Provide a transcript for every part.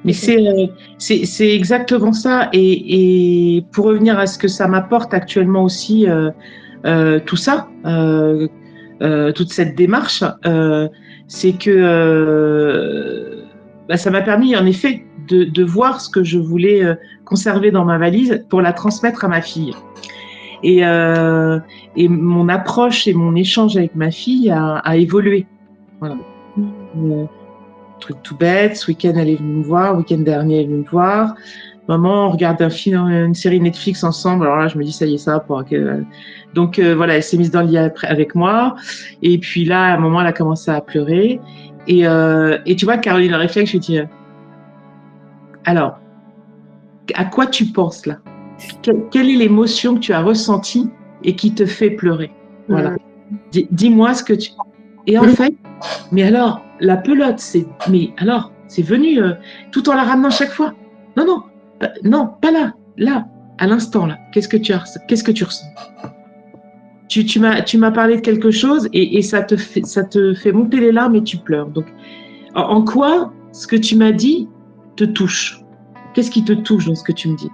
Mais c'est exactement ça. Et pour revenir à ce que ça m'apporte actuellement aussi, tout ça, toute cette démarche, c'est que ça m'a permis en effet de voir ce que je voulais conserver dans ma valise pour la transmettre à ma fille. Et mon approche et mon échange avec ma fille a évolué. Voilà. Truc tout bête, ce week-end elle est venue me voir, le week-end dernier elle est venue me voir. Maman, on regarde un film, une série Netflix ensemble. Alors là, je me dis ça y est, ça pour donc voilà, elle s'est mise dans le lit avec moi. Et puis là, à un moment, elle a commencé à pleurer. Et tu vois, Caroline, le réflexe, je lui dis alors, à quoi tu penses là? Quelle est l'émotion que tu as ressentie et qui te fait pleurer? Voilà. Dis-moi ce que tu. Et en fait, mais alors, la pelote, c'est venu tout en la ramenant chaque fois. Non, pas là, à l'instant là. Qu'est-ce que tu ressens? Tu m'as parlé de quelque chose et ça te fait monter les larmes et tu pleures. Donc, en quoi ce que tu m'as dit te touche? Qu'est-ce qui te touche dans ce que tu me dis?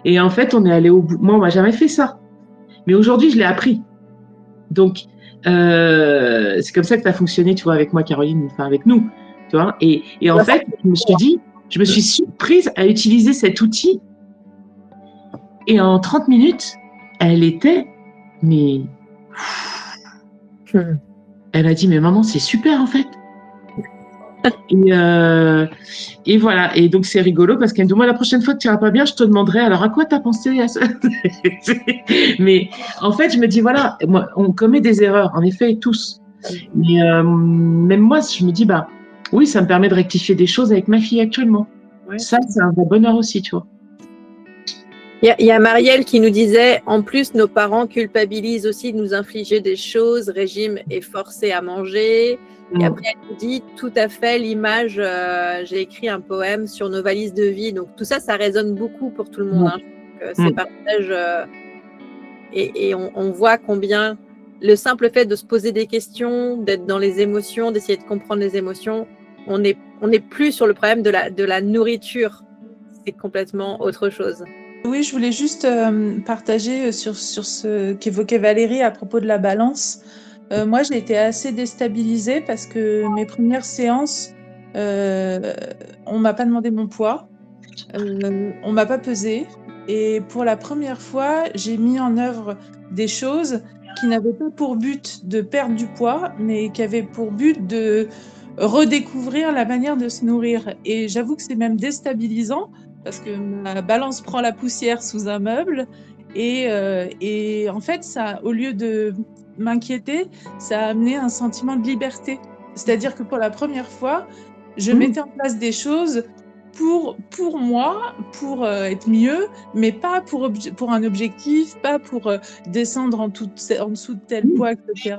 Et en fait, on est allé au bout. Moi, on m'a jamais fait ça, mais aujourd'hui, je l'ai appris. Donc, c'est comme ça que tu as fonctionné, tu vois, avec moi, Caroline, enfin avec nous, tu vois. Et en fait, je me suis surprise à utiliser cet outil. Et en 30 minutes, elle était, mais elle a dit, mais maman, c'est super en fait. Et voilà. Et donc c'est rigolo parce qu'elle me dit, moi la prochaine fois que tu iras pas bien, je te demanderai alors à quoi tu as pensé à ça. Mais en fait, je me dis voilà, moi, on commet des erreurs, en effet, tous. Mais même moi, je me dis oui, ça me permet de rectifier des choses avec ma fille actuellement. Ouais. Ça, c'est un vrai bonheur aussi, tu vois. Il y a Marielle qui nous disait, en plus, nos parents culpabilisent aussi de nous infliger des choses, régime est forcé à manger. Et après, elle nous dit, tout à fait, l'image, j'ai écrit un poème sur nos valises de vie. Donc, tout ça, ça résonne beaucoup pour tout le monde. Hein. Ces partages, et on voit combien le simple fait de se poser des questions, d'être dans les émotions, d'essayer de comprendre les émotions, on n'est plus sur le problème de la nourriture. C'est complètement autre chose. Oui, je voulais juste partager sur ce qu'évoquait Valérie à propos de la balance. Moi, j'ai été assez déstabilisée parce que mes premières séances, on m'a pas demandé mon poids, on m'a pas pesé, et pour la première fois, j'ai mis en œuvre des choses qui n'avaient pas pour but de perdre du poids, mais qui avaient pour but de redécouvrir la manière de se nourrir. Et j'avoue que c'est même déstabilisant parce que ma balance prend la poussière sous un meuble et en fait, ça, au lieu de m'inquiéter, ça a amené un sentiment de liberté. C'est-à-dire que pour la première fois, je mettais en place des choses pour moi, pour être mieux, mais pas pour un objectif, pas pour descendre en dessous de tel poids, etc.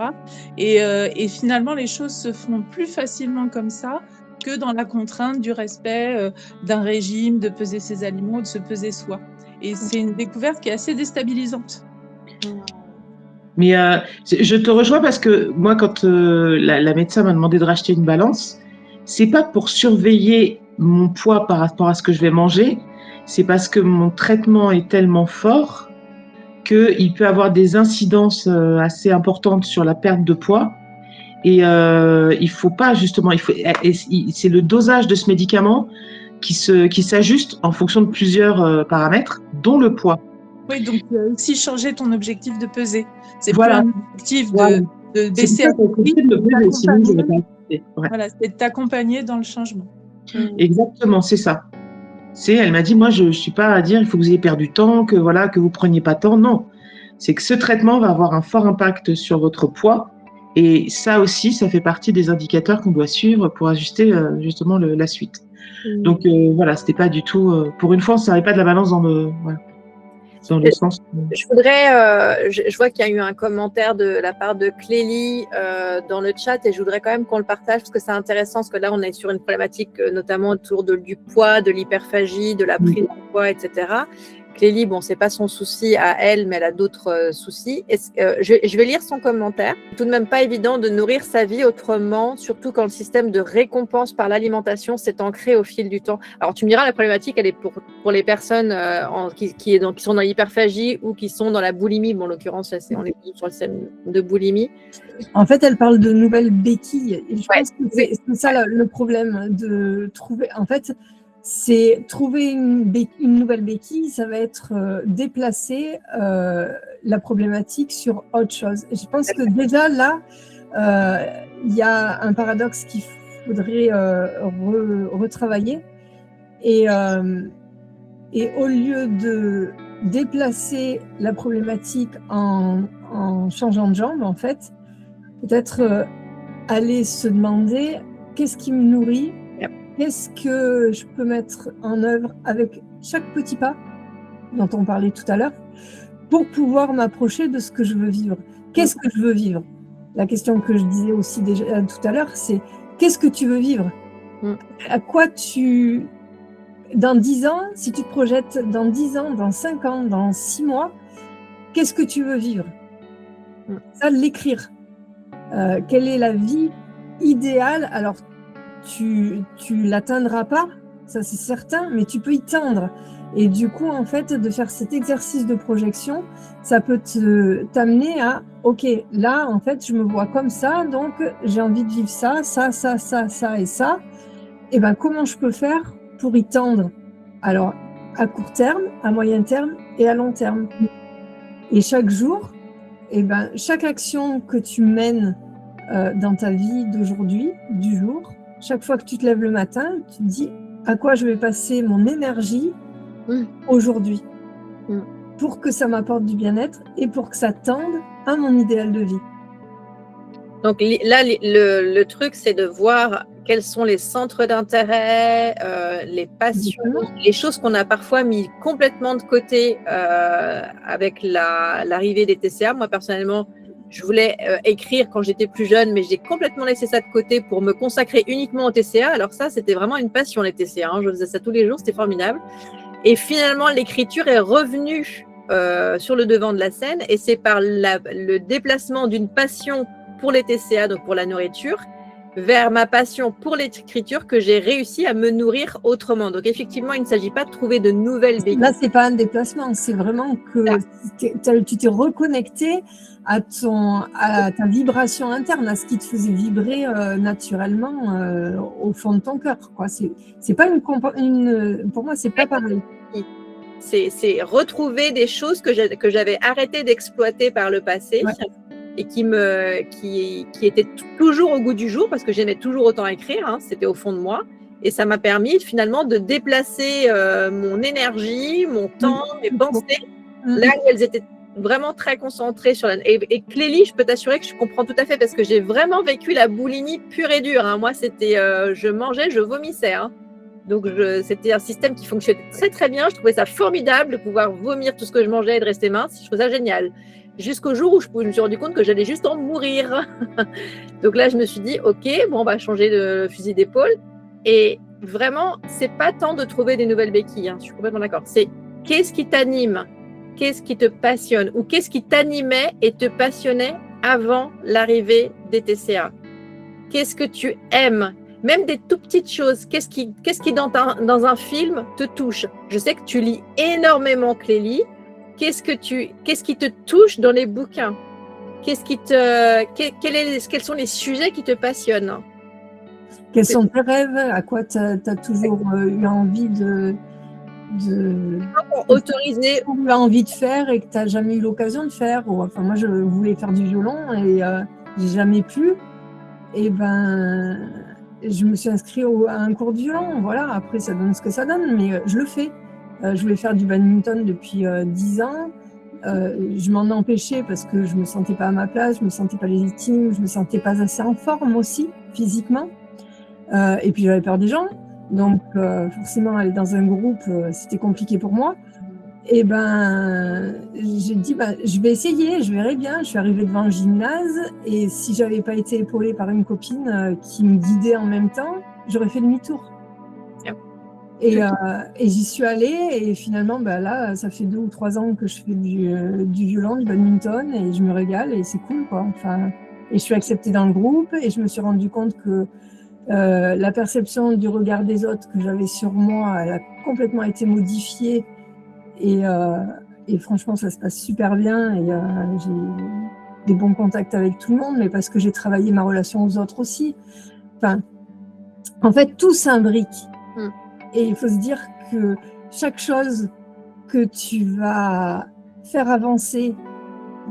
Et finalement, les choses se font plus facilement comme ça que dans la contrainte du respect d'un régime, de peser ses aliments, de se peser soi. Et c'est une découverte qui est assez déstabilisante. Mais je te rejoins parce que moi, quand la médecin m'a demandé de racheter une balance, c'est pas pour surveiller mon poids par rapport à ce que je vais manger, c'est parce que mon traitement est tellement fort qu'il peut avoir des incidences assez importantes sur la perte de poids. Et il faut pas justement, c'est le dosage de ce médicament qui s'ajuste en fonction de plusieurs paramètres, dont le poids. Oui, donc tu as aussi changé ton objectif de peser. C'est plus un objectif de baisser à prix, voilà, c'est de t'accompagner dans le changement. Exactement, c'est ça. Elle m'a dit, moi, je suis pas à dire il faut que vous ayez perdu du temps, que voilà, que vous preniez pas tant. Non, c'est que ce traitement va avoir un fort impact sur votre poids. Et ça aussi, ça fait partie des indicateurs qu'on doit suivre pour ajuster justement la suite. Donc voilà, c'était pas du tout. Pour une fois, on ne servait pas de la balance dans le sens. Je voudrais, je vois qu'il y a eu un commentaire de la part de Clélie dans le chat et je voudrais quand même qu'on le partage parce que c'est intéressant parce que là on est sur une problématique notamment autour du poids, de l'hyperphagie, de la prise de poids, etc. Clélie, bon, c'est pas son souci à elle, mais elle a d'autres soucis. Je vais lire son commentaire. Tout de même pas évident de nourrir sa vie autrement, surtout quand le système de récompense par l'alimentation s'est ancré au fil du temps. Alors, tu me diras, la problématique, elle est pour les personnes qui sont dans l'hyperphagie ou qui sont dans la boulimie. Bon, en l'occurrence, on est sur le système de boulimie. En fait, elle parle de nouvelles béquilles. Et je pense que c'est ça le problème de trouver. En fait, c'est trouver une nouvelle béquille, ça va être déplacer la problématique sur autre chose. Et je pense que déjà là, il y a un paradoxe qu'il faudrait retravailler. Et au lieu de déplacer la problématique en changeant de jambe, en fait, peut-être aller se demander qu'est-ce qui me nourrit, qu'est-ce que je peux mettre en œuvre avec chaque petit pas dont on parlait tout à l'heure pour pouvoir m'approcher de ce que je veux vivre. Qu'est-ce que je veux vivre? La question que je disais aussi déjà tout à l'heure, c'est qu'est-ce que tu veux vivre? À quoi dans 10 ans, si tu te projettes dans 10 ans, dans 5 ans, dans 6 mois, qu'est-ce que tu veux vivre? Ça, l'écrire. Quelle est la vie idéale? Alors, tu l'atteindras pas, ça c'est certain, mais tu peux y tendre. Et du coup, en fait, de faire cet exercice de projection, ça peut t'amener à, ok, là, en fait, je me vois comme ça, donc j'ai envie de vivre ça, ça, ça, ça, ça et ça. Et ben, comment je peux faire pour y tendre? Alors, à court terme, à moyen terme et à long terme. Et chaque jour, et ben, chaque action que tu mènes dans ta vie d'aujourd'hui, du jour, chaque fois que tu te lèves le matin, tu te dis à quoi je vais passer mon énergie aujourd'hui pour que ça m'apporte du bien-être et pour que ça tende à mon idéal de vie. Donc là, le truc, c'est de voir quels sont les centres d'intérêt, les passions, les choses qu'on a parfois mis complètement de côté avec l'arrivée des TCA. Moi, personnellement, je voulais écrire quand j'étais plus jeune, mais j'ai complètement laissé ça de côté pour me consacrer uniquement au TCA. Alors ça, c'était vraiment une passion, les TCA. Je faisais ça tous les jours, c'était formidable. Et finalement, l'écriture est revenue sur le devant de la scène, et c'est par le déplacement d'une passion pour les TCA, donc pour la nourriture, vers ma passion pour l'écriture que j'ai réussi à me nourrir autrement. Donc effectivement, il ne s'agit pas de trouver de nouvelles béquilles. Là, c'est pas un déplacement, c'est vraiment que tu t'es reconnecté à ta vibration interne, à ce qui te faisait vibrer naturellement au fond de ton cœur. C'est pas pour moi, c'est pas pareil. C'est retrouver des choses que j'avais arrêté d'exploiter par le passé. Ouais. Et qui était toujours au goût du jour, parce que j'aimais toujours autant écrire, c'était au fond de moi, et ça m'a permis finalement de déplacer mon énergie, mon temps, mes pensées, là où elles étaient vraiment très concentrées sur et Clélie, je peux t'assurer que je comprends tout à fait, parce que j'ai vraiment vécu la boulimie pure et dure, Moi, c'était, je mangeais, je vomissais, Donc, c'était un système qui fonctionnait très très bien. Je trouvais ça formidable de pouvoir vomir tout ce que je mangeais et de rester mince. Je trouvais ça génial. Jusqu'au jour où je me suis rendu compte que j'allais juste en mourir. Donc là, je me suis dit, ok, bon, on va changer de fusil d'épaule. Et vraiment, c'est pas tant de trouver des nouvelles béquilles. Je suis complètement d'accord. C'est qu'est-ce qui t'anime, qu'est-ce qui te passionne, ou qu'est-ce qui t'animait et te passionnait avant l'arrivée des TCA. Qu'est-ce que tu aimes? Même des tout petites choses. Qu'est-ce qui dans un film te touche? Je sais que tu lis énormément, Clélie. Qu'est-ce qui te touche dans les bouquins? Quels sont les sujets qui te passionnent? Quels sont tes rêves? À quoi tu as toujours eu envie envie de faire et que tu n'as jamais eu l'occasion de faire? Enfin, moi, je voulais faire du violon et j'ai jamais pu. Et ben, je me suis inscrite à un cours de violon. Voilà, après, ça donne ce que ça donne, mais je le fais. Je voulais faire du badminton depuis 10 ans. Je m'en empêchais parce que je ne me sentais pas à ma place, je ne me sentais pas légitime, je ne me sentais pas assez en forme aussi, physiquement. Et puis j'avais peur des gens. Donc forcément, aller dans un groupe, c'était compliqué pour moi. Et ben, j'ai dit, je vais essayer, je verrai bien. Je suis arrivée devant le gymnase et si je n'avais pas été épaulée par une copine qui me guidait en même temps, j'aurais fait demi-tour. Et j'y suis allée et finalement, là, ça fait 2 ou 3 ans que je fais du violon, du badminton et je me régale et c'est cool, quoi. Enfin, et je suis acceptée dans le groupe et je me suis rendu compte que la perception du regard des autres que j'avais sur moi, elle a complètement été modifiée et franchement, ça se passe super bien et j'ai des bons contacts avec tout le monde, mais parce que j'ai travaillé ma relation aux autres aussi. Enfin, en fait, tout s'imbrique. Et il faut se dire que chaque chose que tu vas faire avancer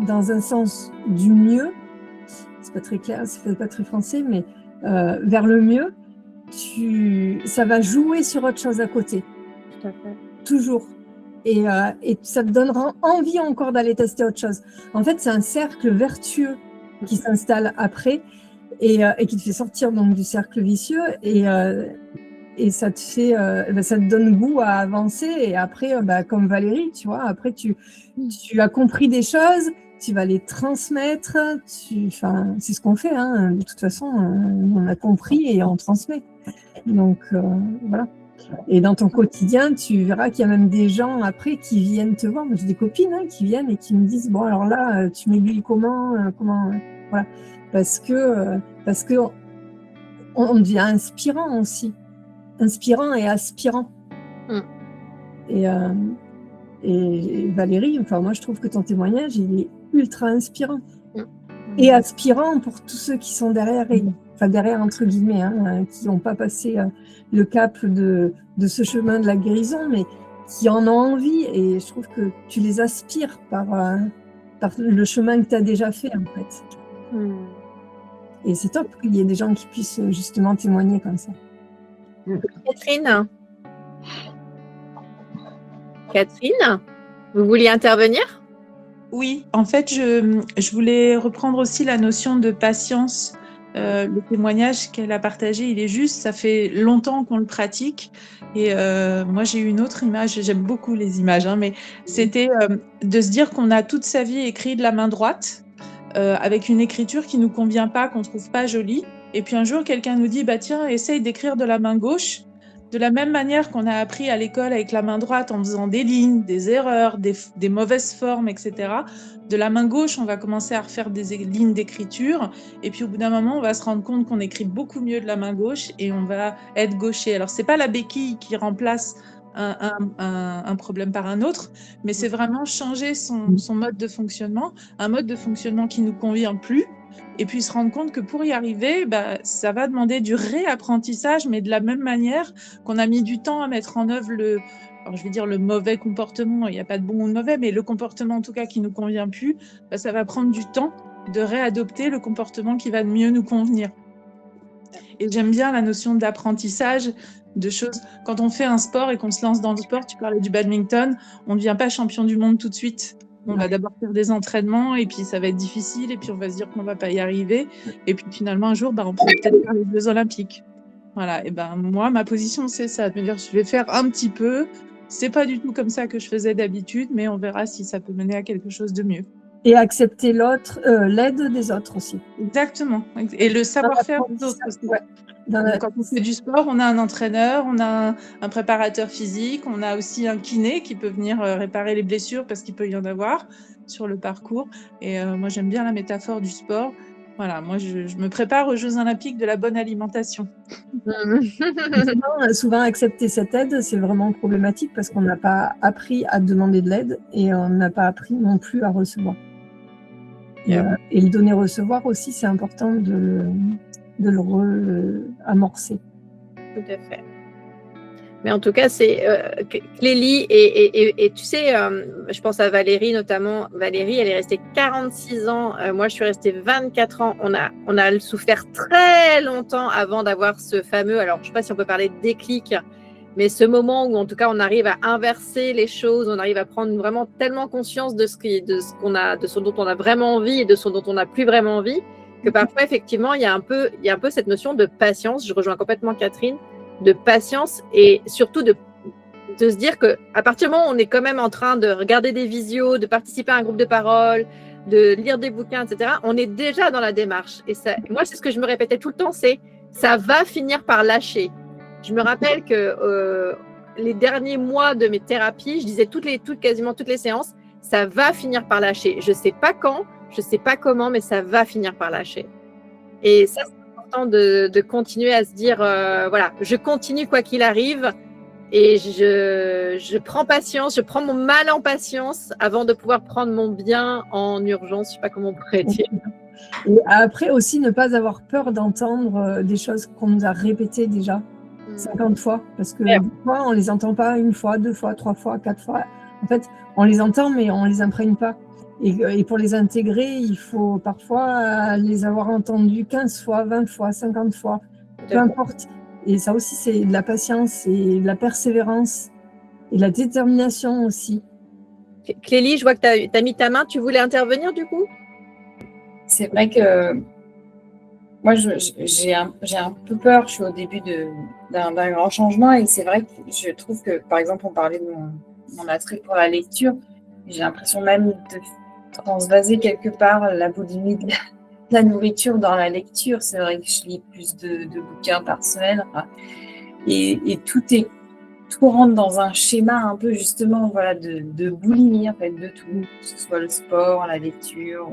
dans un sens du mieux, c'est pas très clair, c'est pas très français, mais vers le mieux, ça va jouer sur autre chose à côté. Tout à fait. Toujours. Et ça te donnera envie encore d'aller tester autre chose. En fait, c'est un cercle vertueux qui s'installe après et qui te fait sortir donc du cercle vicieux et ça te fait, ça te donne goût à avancer. Et après, comme Valérie, tu vois, après tu as compris des choses, tu vas les transmettre. C'est ce qu'on fait, hein. De toute façon, on a compris et on transmet. Donc voilà. Et dans ton quotidien, tu verras qu'il y a même des gens après qui viennent te voir. J'ai des copines qui viennent et qui me disent bon alors là, tu m'aiguilles comment voilà, parce que on devient inspirant aussi, inspirant et aspirant. Et Valérie, enfin moi je trouve que ton témoignage il est ultra inspirant et aspirant pour tous ceux qui sont derrière derrière entre guillemets, qui n'ont pas passé le cap de ce chemin de la guérison, mais qui en ont envie. Et je trouve que tu les aspires par le chemin que tu as déjà fait, en fait. Et c'est top qu'il y ait des gens qui puissent justement témoigner comme ça. Catherine, vous vouliez intervenir ? Oui, en fait, je voulais reprendre aussi la notion de patience. Le témoignage qu'elle a partagé, il est juste, ça fait longtemps qu'on le pratique. Et moi, j'ai eu une autre image, j'aime beaucoup les images, mais c'était de se dire qu'on a toute sa vie écrit de la main droite, avec une écriture qui ne nous convient pas, qu'on ne trouve pas jolie. Et puis un jour, quelqu'un nous dit, tiens, essaye d'écrire de la main gauche. De la même manière qu'on a appris à l'école avec la main droite en faisant des lignes, des erreurs, des mauvaises formes, etc. De la main gauche, on va commencer à refaire des lignes d'écriture. Et puis au bout d'un moment, on va se rendre compte qu'on écrit beaucoup mieux de la main gauche et on va être gaucher. Alors, ce n'est pas la béquille qui remplace un problème par un autre, mais c'est vraiment changer son mode de fonctionnement, un mode de fonctionnement qui ne nous convient plus. Et puis se rendre compte que pour y arriver, ça va demander du réapprentissage, mais de la même manière qu'on a mis du temps à mettre en œuvre le mauvais comportement. Il n'y a pas de bon ou de mauvais, mais le comportement en tout cas qui ne nous convient plus, ça va prendre du temps de réadopter le comportement qui va mieux nous convenir. Et j'aime bien la notion d'apprentissage, de choses. Quand on fait un sport et qu'on se lance dans le sport, tu parlais du badminton, on ne devient pas champion du monde tout de suite. On va d'abord faire des entraînements et puis ça va être difficile et puis on va se dire qu'on ne va pas y arriver. Et puis finalement, un jour, on peut peut-être faire les Jeux Olympiques. Voilà. Et moi, ma position, c'est ça. De me dire, je vais faire un petit peu. Ce n'est pas du tout comme ça que je faisais d'habitude, mais on verra si ça peut mener à quelque chose de mieux. Et accepter l'aide des autres aussi. Exactement. Et le savoir-faire des autres aussi. Ouais. Quand on fait du sport, on a un entraîneur, on a un préparateur physique, on a aussi un kiné qui peut venir réparer les blessures parce qu'il peut y en avoir sur le parcours. Et moi, j'aime bien la métaphore du sport. Voilà, moi, je me prépare aux Jeux Olympiques de la bonne alimentation. Souvent, accepter cette aide, c'est vraiment problématique parce qu'on n'a pas appris à demander de l'aide et on n'a pas appris non plus à recevoir. Et le donner-recevoir aussi, c'est important de le amorcer. Tout à fait. Mais en tout cas, c'est Clélie et tu sais, je pense à Valérie notamment. Valérie, elle est restée 46 ans. Moi, je suis restée 24 ans. On a souffert très longtemps avant d'avoir ce fameux, alors je ne sais pas si on peut parler de déclic, mais ce moment où en tout cas on arrive à inverser les choses, on arrive à prendre vraiment tellement conscience de ce dont on a vraiment envie et de ce dont on n'a plus vraiment envie, que parfois effectivement il y a un peu cette notion de patience. Je rejoins complètement Catherine, de patience et surtout de se dire que à partir du moment où on est quand même en train de regarder des visios, de participer à un groupe de parole, de lire des bouquins, etc., on est déjà dans la démarche. Et ça, moi, c'est ce que je me répétais tout le temps, c'est ça va finir par lâcher. Je me rappelle que les derniers mois de mes thérapies, je disais quasiment toutes les séances, ça va finir par lâcher. Je ne sais pas quand, je ne sais pas comment, mais ça va finir par lâcher. Et ça, c'est important de continuer à se dire, voilà, je continue quoi qu'il arrive et je prends patience, je prends mon mal en patience avant de pouvoir prendre mon bien en urgence. Je ne sais pas comment on pourrait dire. Et après aussi, ne pas avoir peur d'entendre des choses qu'on nous a répétées déjà 50 fois, parce que des fois, on ne les entend pas une fois, 2 fois, 3 fois, 4 fois. En fait, on les entend, mais on ne les imprègne pas. Et pour les intégrer, il faut parfois les avoir entendus 15 fois, 20 fois, 50 fois, peu importe. Et ça aussi, c'est de la patience et de la persévérance et de la détermination aussi. Clélie, je vois que tu as mis ta main. Tu voulais intervenir du coup? C'est vrai que moi, j'ai un peu peur. Je suis au début d'un grand changement et c'est vrai que je trouve que, par exemple, on parlait de mon attrait pour la lecture. J'ai l'impression même de transvaser quelque part la boulimie de la nourriture dans la lecture. C'est vrai que je lis plus de bouquins par semaine. Et tout rentre dans un schéma un peu justement voilà, de boulimie, en fait, de tout. Que ce soit le sport, la lecture.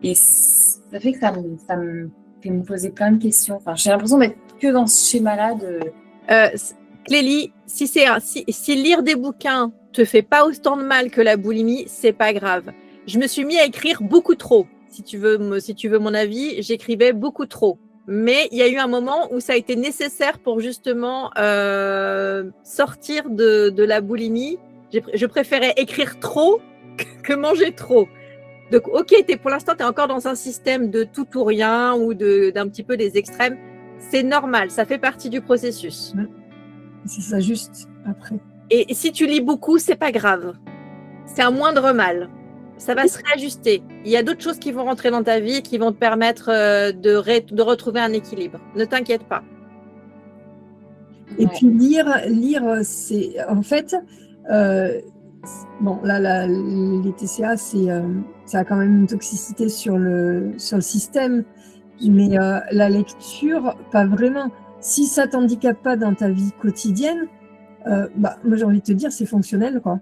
Et ça fait que ça me fait me poser plein de questions. Enfin, j'ai l'impression d'être que dans ce schéma-là de... Clélie, si lire des bouquins te fait pas autant de mal que la boulimie, c'est pas grave. Je me suis mis à écrire beaucoup trop. Si tu veux mon avis, j'écrivais beaucoup trop. Mais il y a eu un moment où ça a été nécessaire pour justement sortir de la boulimie. Je préférais écrire trop que manger trop. Donc, ok, pour l'instant, tu es encore dans un système de tout ou rien ou d'un petit peu des extrêmes. C'est normal, ça fait partie du processus. C'est ça juste après. Et si tu lis beaucoup, c'est pas grave. C'est un moindre mal. Ça va se réajuster. Il y a d'autres choses qui vont rentrer dans ta vie qui vont te permettre de retrouver un équilibre. Ne t'inquiète pas. Et puis lire, c'est en fait, bon là, les TCA, ça a quand même une toxicité sur le système, mais la lecture, pas vraiment. Si ça t'handicape pas dans ta vie quotidienne, moi j'ai envie de te dire, c'est fonctionnel, quoi.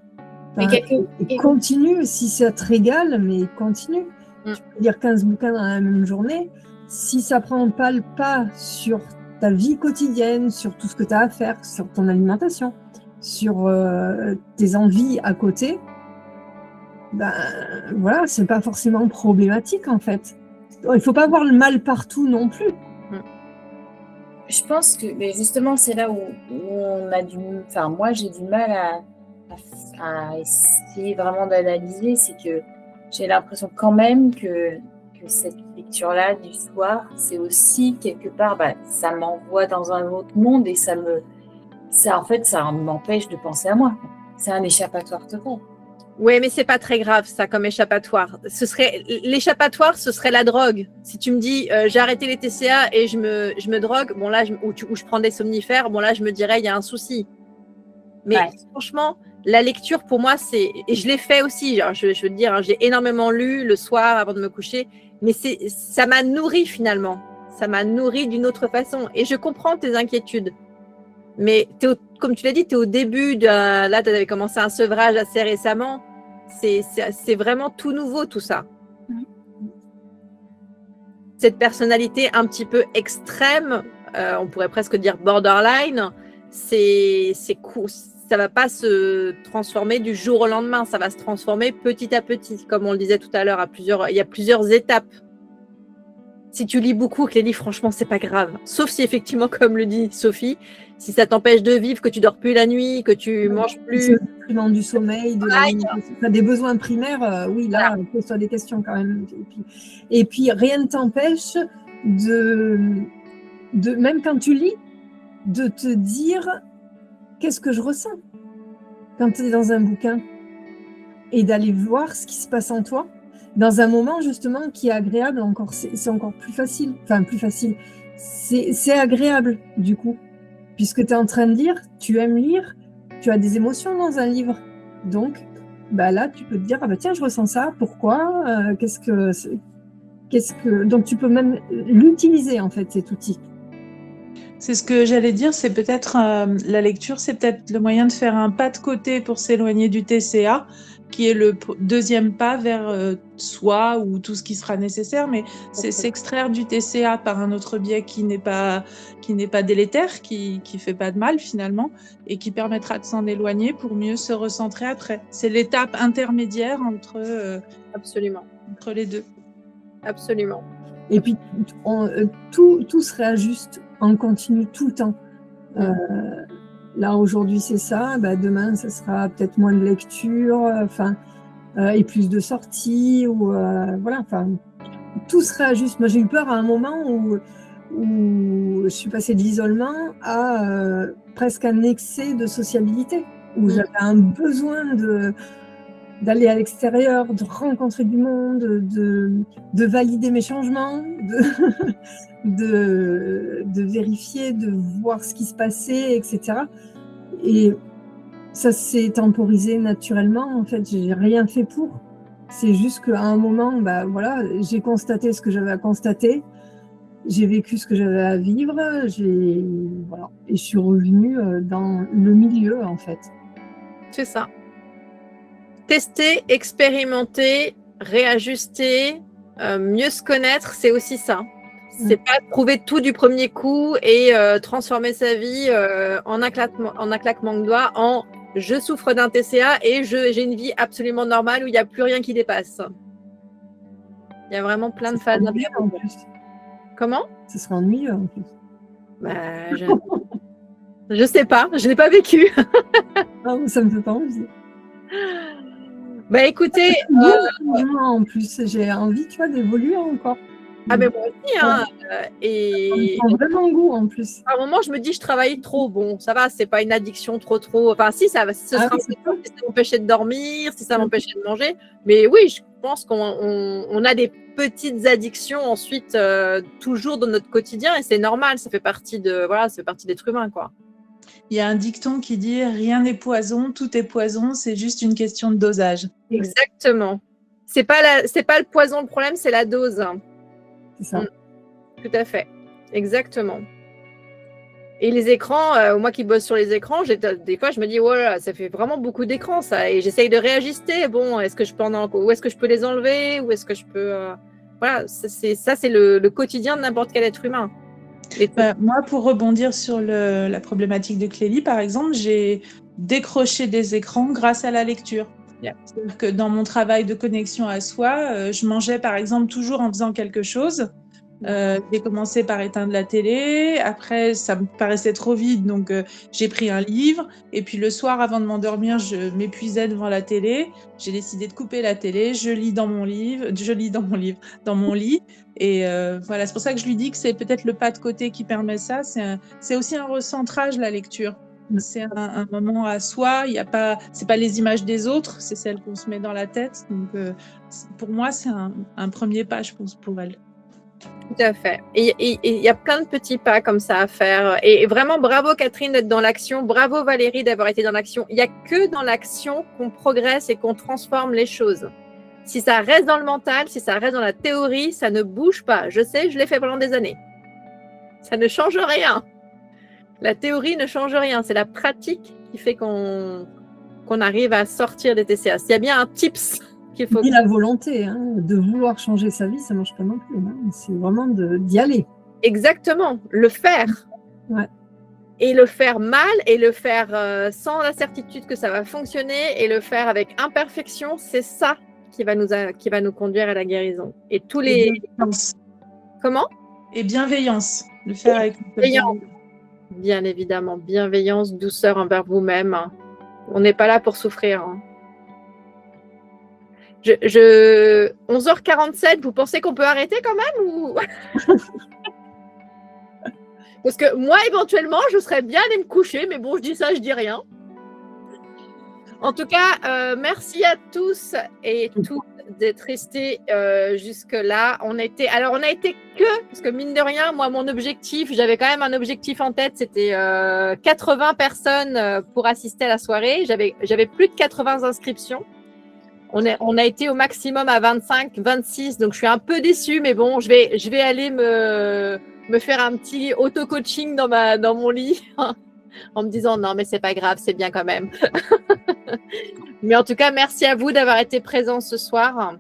Et continue, si ça te régale, mais continue. Tu peux lire 15 bouquins dans la même journée. Si ça prend pas le pas sur ta vie quotidienne, sur tout ce que tu as à faire, sur ton alimentation, sur tes envies à côté, voilà, c'est pas forcément problématique en fait. Il faut pas voir le mal partout non plus. Je pense que justement c'est là où on a moi j'ai du mal à essayer vraiment d'analyser, c'est que j'ai l'impression quand même que cette lecture-là du soir, c'est aussi quelque part, ça m'envoie dans un autre monde et ça m'empêche de penser à moi. C'est un échappatoire total. Oui, mais c'est pas très grave ça comme échappatoire. L'échappatoire, ce serait la drogue. Si tu me dis j'ai arrêté les TCA et je me drogue, bon là ou je prends des somnifères, bon là je me dirais il y a un souci. Mais franchement, la lecture pour moi et je l'ai fait aussi. Alors, je veux te dire, j'ai énormément lu le soir avant de me coucher, mais ça m'a nourri finalement. Ça m'a nourri d'une autre façon et je comprends tes inquiétudes. Mais comme tu l'as dit, tu es au début là, tu avais commencé un sevrage assez récemment. C'est vraiment tout nouveau, tout ça. Cette personnalité un petit peu extrême, on pourrait presque dire borderline, c'est cool. Ça ne va pas se transformer du jour au lendemain. Ça va se transformer petit à petit. Comme on le disait tout à l'heure, il y a plusieurs étapes. Si tu lis beaucoup, Clélie, franchement, c'est pas grave. Sauf si effectivement, comme le dit Sophie, si ça t'empêche de vivre, que tu dors plus la nuit, que tu manges plus. Du sommeil, des besoins primaires, oui, là, pose-toi des questions quand même. Et puis rien ne t'empêche même quand tu lis, de te dire qu'est-ce que je ressens quand tu es dans un bouquin et d'aller voir ce qui se passe en toi. Dans un moment justement qui est agréable encore, c'est encore plus facile. Enfin, plus facile. C'est agréable du coup, puisque tu es en train de lire, tu aimes lire, tu as des émotions dans un livre. Donc, là, tu peux te dire, tiens, je ressens ça, pourquoi donc tu peux même l'utiliser en fait, cet outil. C'est ce que j'allais dire, c'est peut-être la lecture, c'est peut-être le moyen de faire un pas de côté pour s'éloigner du TCA, qui est le deuxième pas vers soi ou tout ce qui sera nécessaire, mais c'est s'extraire du TCA par un autre biais qui n'est pas délétère, qui fait pas de mal finalement, et qui permettra de s'en éloigner pour mieux se recentrer après. C'est l'étape intermédiaire entre les deux. Absolument. Et puis, tout se réajuste en continu tout le temps. Là, aujourd'hui, c'est ça. Demain, ça sera peut-être moins de lecture, et plus de sorties. Voilà, tout se réajuste. Moi, j'ai eu peur à un moment où je suis passée de l'isolement à presque un excès de sociabilité, où j'avais un besoin d'aller à l'extérieur, de rencontrer du monde, de valider mes changements, de vérifier, de voir ce qui se passait, etc. Et ça s'est temporisé naturellement. En fait, j'ai rien fait pour. C'est juste qu'à un moment, voilà, j'ai constaté ce que j'avais à constater, j'ai vécu ce que j'avais à vivre, voilà, et je suis revenue dans le milieu, en fait. C'est ça. Tester, expérimenter, réajuster, mieux se connaître, c'est aussi ça. C'est pas trouver tout du premier coup et transformer sa vie en un claquement de doigts en je souffre d'un TCA et j'ai une vie absolument normale où il n'y a plus rien qui dépasse. Il y a vraiment plein de phases. En plus. Comment ? Ce sera ennuyeux en plus. Je sais pas, je l'ai pas vécu. Ça me fait pas envie. Écoutez, en plus, j'ai envie, tu vois, d'évoluer encore. Ah mais moi aussi, hein. Et ça prend vraiment goût en plus. À un moment, je me dis, je travaille trop. Bon, ça va, c'est pas une addiction trop. Enfin, si, ça sera si ça m'empêchait de dormir, si ça m'empêchait de manger. Mais oui, je pense qu'on a des petites addictions ensuite, toujours dans notre quotidien, et c'est normal. Ça fait partie d'être humain, quoi. Il y a un dicton qui dit rien n'est poison, tout est poison, c'est juste une question de dosage. Exactement. C'est pas le poison le problème, c'est la dose. C'est ça. Tout à fait. Exactement. Et les écrans, moi qui bosse sur les écrans, des fois je me dis voilà, ça fait vraiment beaucoup d'écrans ça, et j'essaye de réajuster. Bon, est-ce que je peux où est-ce que je peux les enlever, ou est-ce que je peux voilà, c'est le quotidien de n'importe quel être humain. Moi, pour rebondir sur la problématique de Clélie, par exemple, j'ai décroché des écrans grâce à la lecture. C'est-à-dire que dans mon travail de connexion à soi, je mangeais par exemple toujours en faisant quelque chose. J'ai commencé par éteindre la télé, après ça me paraissait trop vide, donc j'ai pris un livre, et puis le soir avant de m'endormir, je m'épuisais devant la télé, j'ai décidé de couper la télé, je lis dans mon lit, et voilà, c'est pour ça que je lui dis que c'est peut-être le pas de côté qui permet ça, c'est aussi un recentrage, la lecture. C'est un moment à soi, c'est pas les images des autres, c'est celles qu'on se met dans la tête, donc pour moi c'est un premier pas, je pense, pour elle. Tout à fait. Et il y a plein de petits pas comme ça à faire. Et vraiment, bravo Catherine d'être dans l'action. Bravo Valérie d'avoir été dans l'action. Il n'y a que dans l'action qu'on progresse et qu'on transforme les choses. Si ça reste dans le mental, si ça reste dans la théorie, ça ne bouge pas. Je sais, je l'ai fait pendant des années. Ça ne change rien. La théorie ne change rien. C'est la pratique qui fait qu'on arrive à sortir des TCA. S'il y a bien un tips qu'il faut... Et la volonté de vouloir changer sa vie, ça ne marche pas non plus. C'est vraiment d'y aller. Exactement. Le faire. Ouais. Et le faire mal, et le faire sans la certitude que ça va fonctionner, et le faire avec imperfection, c'est ça qui va nous conduire à la guérison. Et tous les... Comment ? Et bienveillance. Le faire avec bienveillance. Bien évidemment. Bienveillance, douceur envers vous-même. On n'est pas là pour souffrir. 11h47, vous pensez qu'on peut arrêter quand même ou... Parce que moi, éventuellement, je serais bien allée me coucher, mais bon, je dis ça, je dis rien. En tout cas, merci à tous et toutes d'être restés jusque-là. On a été parce que mine de rien, moi, mon objectif, j'avais quand même un objectif en tête, c'était 80 personnes pour assister à la soirée. J'avais plus de 80 inscriptions. On a été au maximum à 25, 26, donc je suis un peu déçue, mais bon, je vais aller me faire un petit auto-coaching dans mon lit en me disant non, mais c'est pas grave, c'est bien quand même. Mais en tout cas, merci à vous d'avoir été présents ce soir.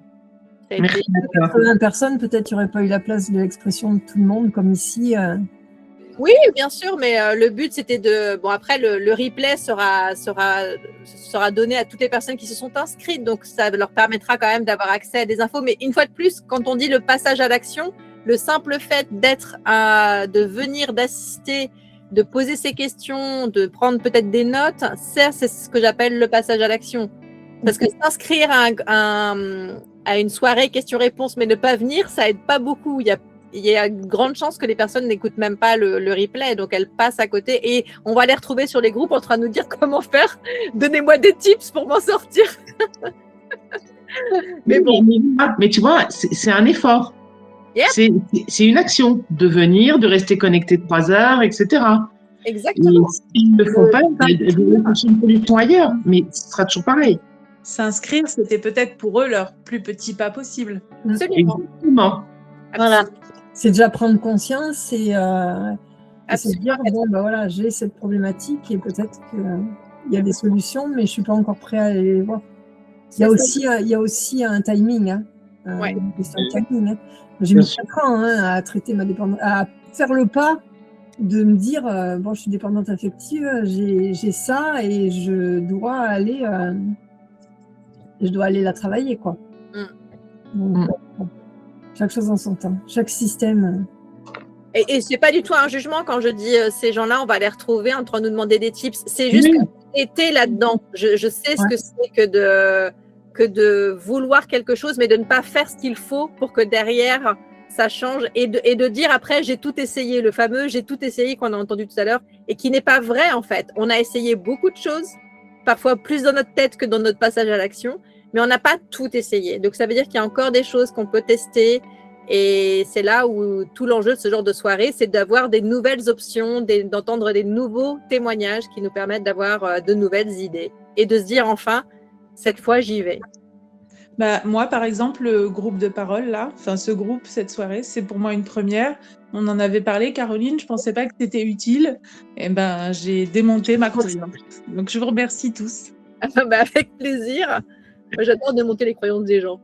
Merci à toi. 80 personnes, peut-être qu'il n'y aurait pas eu la place de l'expression de tout le monde, comme ici. Oui, bien sûr, mais le but c'était de. Bon, après, le replay sera donné à toutes les personnes qui se sont inscrites, donc ça leur permettra quand même d'avoir accès à des infos. Mais une fois de plus, quand on dit le passage à l'action, le simple fait de venir, d'assister, de poser ses questions, de prendre peut-être des notes, c'est ce que j'appelle le passage à l'action. Parce que s'inscrire à une soirée questions-réponses, mais ne pas venir, ça aide pas beaucoup. Il y a une grande chance que les personnes n'écoutent même pas le replay, donc elles passent à côté et on va les retrouver sur les groupes en train de nous dire comment faire. Donnez-moi des tips pour m'en sortir. Mais bon. Mais tu vois, c'est un effort. Yep. C'est une action de venir, de rester connecté 3 heures, etc. Exactement. S'ils ne le font pas, ils vont chercher une solution ailleurs, mais ce sera toujours pareil. S'inscrire, c'était peut-être pour eux leur plus petit pas possible. Absolument. Exactement. Voilà. C'est déjà prendre conscience et se dire bon, ben voilà, j'ai cette problématique et peut-être qu'il y a des solutions, mais je ne suis pas encore prêt à aller les voir. Il y a aussi un timing. Une question de timing. J'ai mis 4 ans à traiter ma dépendance, à faire le pas de me dire bon, je suis dépendante affective, j'ai ça et je dois aller la travailler, quoi. Donc, chaque chose en son temps, chaque système. Et c'est pas du tout un jugement quand je dis ces gens-là, on va les retrouver en train de nous demander des tips. C'est juste que j'étais là-dedans. Je sais ce que c'est que de vouloir quelque chose, mais de ne pas faire ce qu'il faut pour que derrière ça change et de dire après j'ai tout essayé, le fameux j'ai tout essayé qu'on a entendu tout à l'heure et qui n'est pas vrai en fait. On a essayé beaucoup de choses, parfois plus dans notre tête que dans notre passage à l'action, mais on n'a pas tout essayé. Donc ça veut dire qu'il y a encore des choses qu'on peut tester et c'est là où tout l'enjeu de ce genre de soirée, c'est d'avoir des nouvelles options, d'entendre des nouveaux témoignages qui nous permettent d'avoir de nouvelles idées et de se dire enfin, cette fois j'y vais. Bah, moi, par exemple, le groupe de parole, là, ce groupe, cette soirée, c'est pour moi une première. On en avait parlé, Caroline, je ne pensais pas que c'était utile. Et ben, j'ai démonté ma croyance. Donc, je vous remercie tous. Bah, avec plaisir. Moi, j'adore démonter les croyances des gens.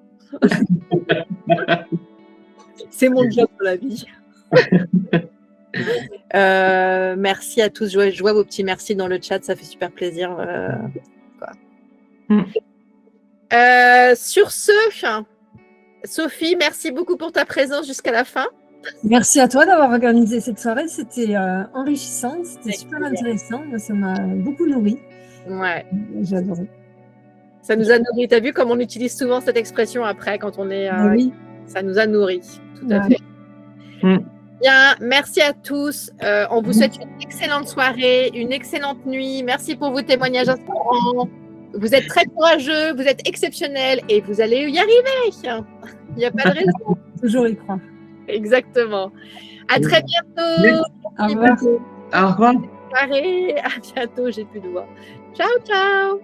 C'est mon job dans la vie. Merci à tous. Je vois vos petits merci dans le chat, ça fait super plaisir. Sur ce, Sophie, merci beaucoup pour ta présence jusqu'à la fin. Merci à toi d'avoir organisé cette soirée. C'était enrichissant, c'était super intéressant. Ça m'a beaucoup nourri. Ouais. J'ai adoré. Ça nous a nourri. Tu as vu comme on utilise souvent cette expression après quand on est. Oui. Ça nous a nourri. Tout à fait. Bien, merci à tous. On vous souhaite une excellente soirée, une excellente nuit. Merci pour vos témoignages inspirants. Vous êtes très courageux, vous êtes exceptionnels et vous allez y arriver. Il n'y a pas de raison. Toujours y croire. Exactement. À très bientôt. Au revoir. Au revoir. Bonne soirée. À bientôt. J'ai plus de voix. Ciao, ciao.